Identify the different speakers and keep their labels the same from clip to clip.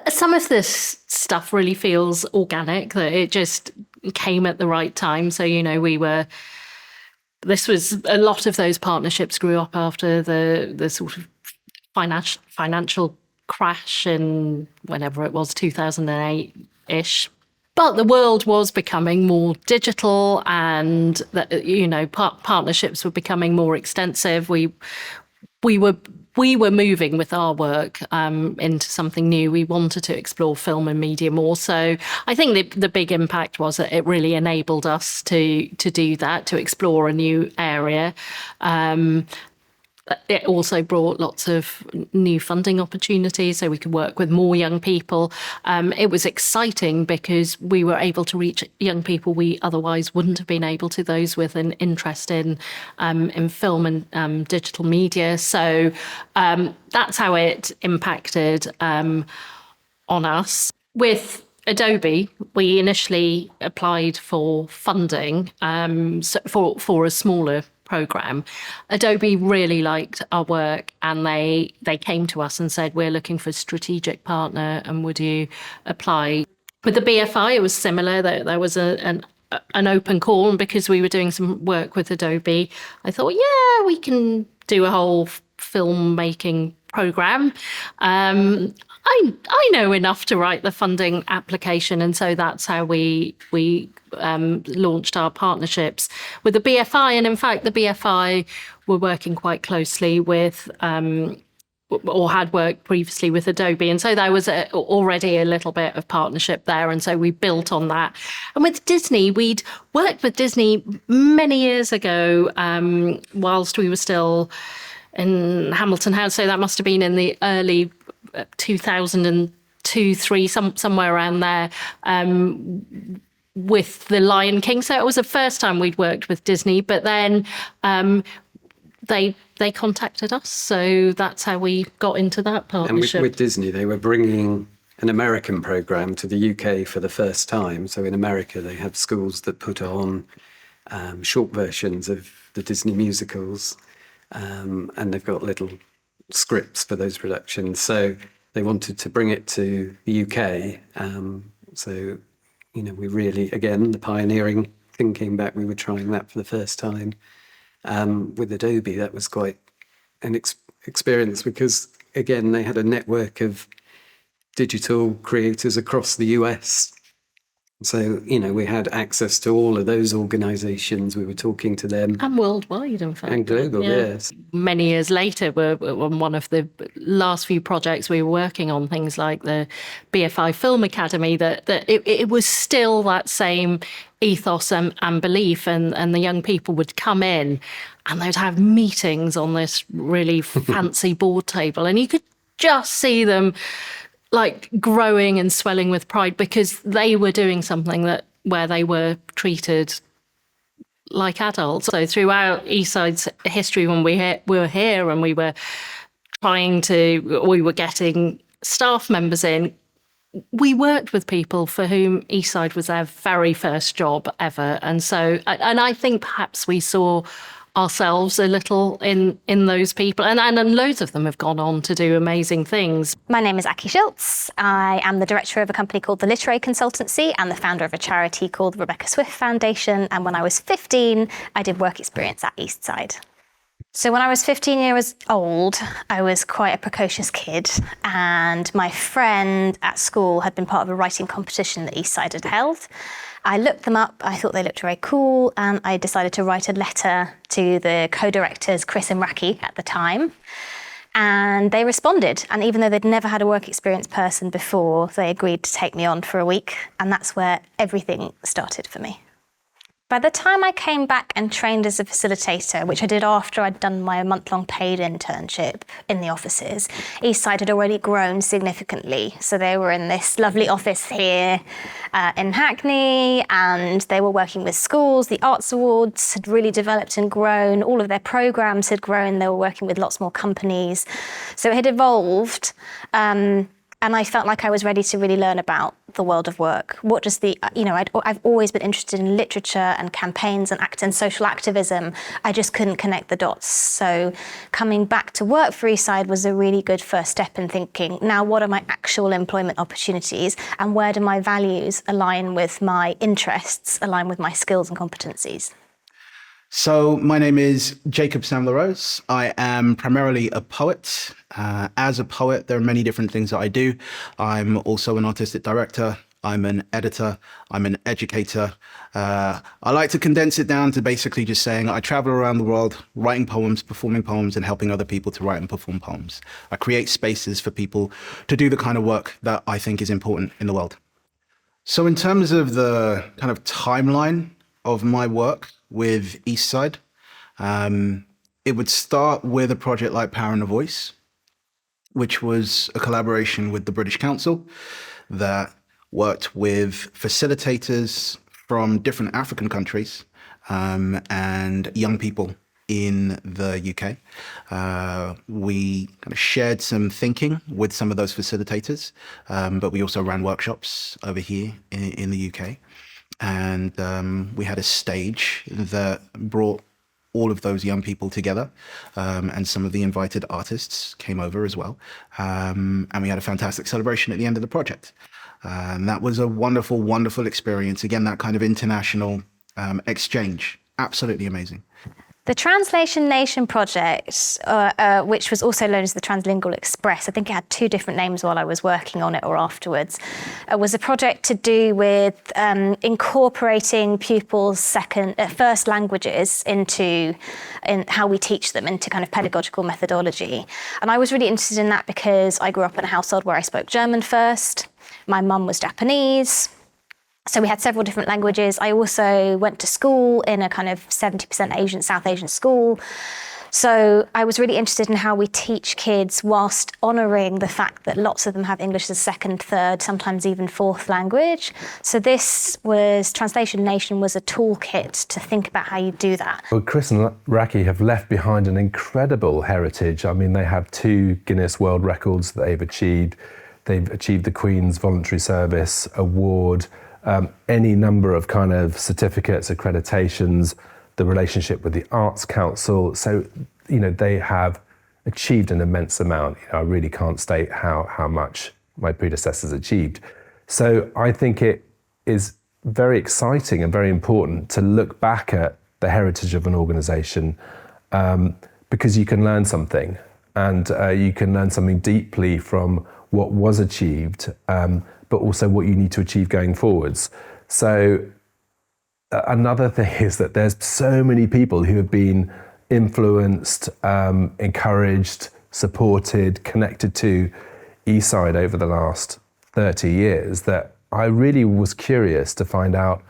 Speaker 1: Some of this stuff really feels organic, that it just came at the right time. So, this was a lot of those partnerships grew up after the sort of financial crash in whenever it was, 2008-ish. But the world was becoming more digital, and partnerships were becoming more extensive. We were moving with our work into something new. We wanted to explore film and media more. So I think the big impact was that it really enabled us to do that, to explore a new area. It also brought lots of new funding opportunities so we could work with more young people. It was exciting because we were able to reach young people we otherwise wouldn't have been able to, those with an interest in film and digital media. So that's how it impacted on us. With Adobe, we initially applied for funding for a smaller program. Adobe really liked our work, and they came to us and said, we're looking for a strategic partner, and would you apply? With the BFI, it was similar. There was an open call, and because we were doing some work with Adobe, I thought, yeah, we can do a whole filmmaking program. I know enough to write the funding application, and so that's how we launched our partnerships with the BFI. And in fact, the BFI were working quite closely with, or had worked previously with Adobe, and so there was already a little bit of partnership there, and so we built on that. And with Disney, we'd worked with Disney many years ago, whilst we were still in Hamilton House, so that must have been in the early 2002, 3, somewhere around there, with The Lion King. So it was the first time we'd worked with Disney, but then they contacted us. So that's how we got into that partnership.
Speaker 2: And with Disney, they were bringing an American program to the UK for the first time. So in America, they have schools that put on short versions of the Disney musicals, and they've got little scripts for those productions. So they wanted to bring it to the UK. So, we really, again, the pioneering thing came back. We were trying that for the first time. With Adobe, that was quite an experience because, again, they had a network of digital creators across the US. So, we had access to all of those organisations. We were talking to them.
Speaker 1: And worldwide, in fact.
Speaker 2: And global, yes.
Speaker 1: Many years later, on one of the last few projects we were working on, things like the BFI Film Academy, that it was still that same ethos and belief, and the young people would come in and they'd have meetings on this really fancy board table, and you could just see them like growing and swelling with pride because they were doing something where they were treated like adults. So throughout Eastside's history, when we were here and we were getting staff members in, we worked with people for whom Eastside was their very first job ever. And I think perhaps we saw ourselves a little in those people, and loads of them have gone on to do amazing things.
Speaker 3: My name is Aki Schultz. I am the director of a company called the Literary Consultancy and the founder of a charity called the Rebecca Swift Foundation. And when I was 15, I did work experience at Eastside. So when I was 15 years old, I was quite a precocious kid, and my friend at school had been part of a writing competition that Eastside had held. I looked them up, I thought they looked very cool, and I decided to write a letter to the co-directors, Chris and Raki, at the time. And they responded. And even though they'd never had a work experience person before, they agreed to take me on for a week. And that's where everything started for me. By the time I came back and trained as a facilitator, which I did after I'd done my month-long paid internship in the offices, Eastside had already grown significantly. So they were in this lovely office here in Hackney, and they were working with schools. The Arts Awards had really developed and grown. All of their programs had grown. They were working with lots more companies. So it had evolved. And I felt like I was ready to really learn about the world of work. What does I've always been interested in literature and campaigns and social activism. I just couldn't connect the dots. So coming back to work for Eastside was a really good first step in thinking, now what are my actual employment opportunities and where do my values align with my interests, align with my skills and competencies?
Speaker 4: So my name is Jacob Sam-LaRose. I am primarily a poet. As a poet, there are many different things that I do. I'm also an artistic director. I'm an editor. I'm an educator. I like to condense it down to basically just saying I travel around the world writing poems, performing poems, and helping other people to write and perform poems. I create spaces for people to do the kind of work that I think is important in the world. So in terms of the kind of timeline of my work with Eastside, it would start with a project like Power and a Voice, which was a collaboration with the British Council that worked with facilitators from different African countries and young people in the UK. We kind of shared some thinking with some of those facilitators, but we also ran workshops over here in the UK. And we had a stage that brought all of those young people together, and some of the invited artists came over as well. And we had a fantastic celebration at the end of the project. And that was a wonderful, wonderful experience. Again, that kind of international exchange, absolutely amazing.
Speaker 3: The Translation Nation project, which was also known as the Translingual Express, I think it had two different names while I was working on it or afterwards, was a project to do with incorporating pupils' first languages in how we teach them, into kind of pedagogical methodology. And I was really interested in that because I grew up in a household where I spoke German first. My mum was Japanese. So we had several different languages. I also went to school in a kind of 70% South Asian school. So I was really interested in how we teach kids whilst honouring the fact that lots of them have English as a second, third, sometimes even fourth language. So Translation Nation was a toolkit to think about how you do that.
Speaker 5: Well, Chris and Raki have left behind an incredible heritage. I mean, they have 2 Guinness World Records that they've achieved. They've achieved the Queen's Voluntary Service Award, any number of kind of certificates, accreditations, the relationship with the Arts Council. So, they have achieved an immense amount. I really can't state how much my predecessors achieved. So I think it is very exciting and very important to look back at the heritage of an organisation, because you can learn something, and you can learn something deeply from what was achieved, but also what you need to achieve going forwards. So another thing is that there's so many people who have been influenced, encouraged, supported, connected to Eastside over the last 30 years that I really was curious to find out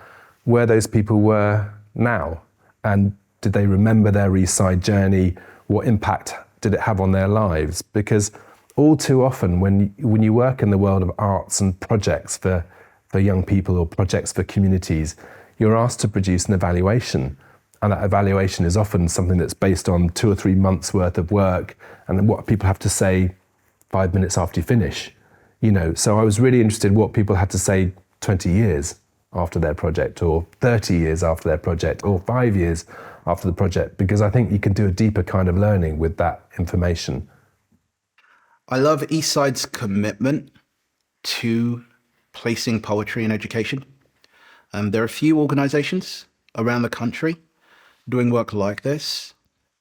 Speaker 5: where those people were now. And did they remember their Eastside journey? What impact did it have on their lives? Because all too often, when you work in the world of arts and projects for young people or projects for communities, you're asked to produce an evaluation. And that evaluation is often something that's based on 2 or 3 months worth of work and then what people have to say 5 minutes after you finish. So I was really interested in what people had to say 20 years after their project, or 30 years after their project, or 5 years after the project, because I think you can do a deeper kind of learning with that information.
Speaker 4: I love Eastside's commitment to placing poetry in education. There are a few organizations around the country doing work like this,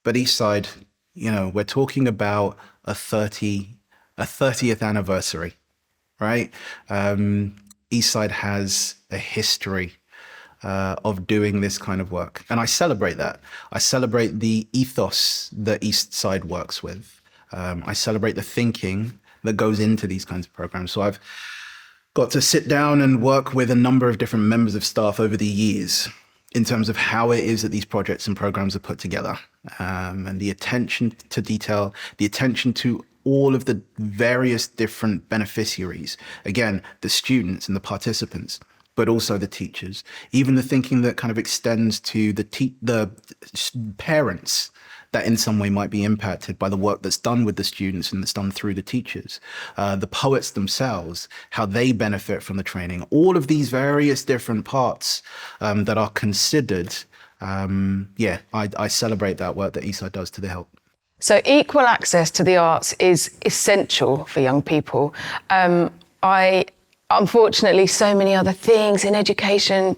Speaker 4: but Eastside, we're talking about a 30th anniversary, right? Eastside has a history of doing this kind of work, and I celebrate that. I celebrate the ethos that Eastside works with. I celebrate the thinking that goes into these kinds of programs. So I've got to sit down and work with a number of different members of staff over the years in terms of how it is that these projects and programs are put together, and the attention to detail, the attention to all of the various different beneficiaries. Again, the students and the participants, but also the teachers. Even the thinking that kind of extends to the parents that in some way might be impacted by the work that's done with the students and that's done through the teachers. The poets themselves, how they benefit from the training. All of these various different parts that are considered. I celebrate that work that Eastside does to the help.
Speaker 6: So equal access to the arts is essential for young people. Unfortunately, so many other things in education,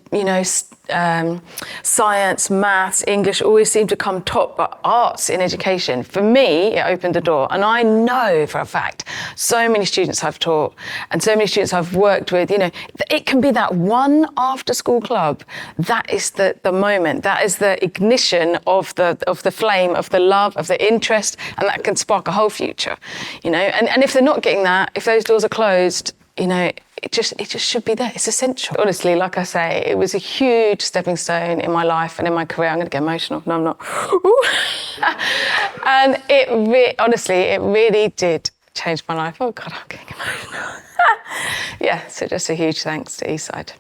Speaker 6: science, maths, English always seem to come top, but arts in education, for me, it opened the door. And I know for a fact, so many students I've taught and so many students I've worked with, it can be that one after school club. That is the moment, that is the ignition of the flame, of the love, of the interest, and that can spark a whole future, and if they're not getting that, if those doors are closed, it just should be there. It's essential. Honestly, like I say, it was a huge stepping stone in my life and in my career. I'm going to get emotional. No, I'm not. And honestly, it really did change my life. Oh God, I'm getting emotional. Yeah, so just a huge thanks to Eastside.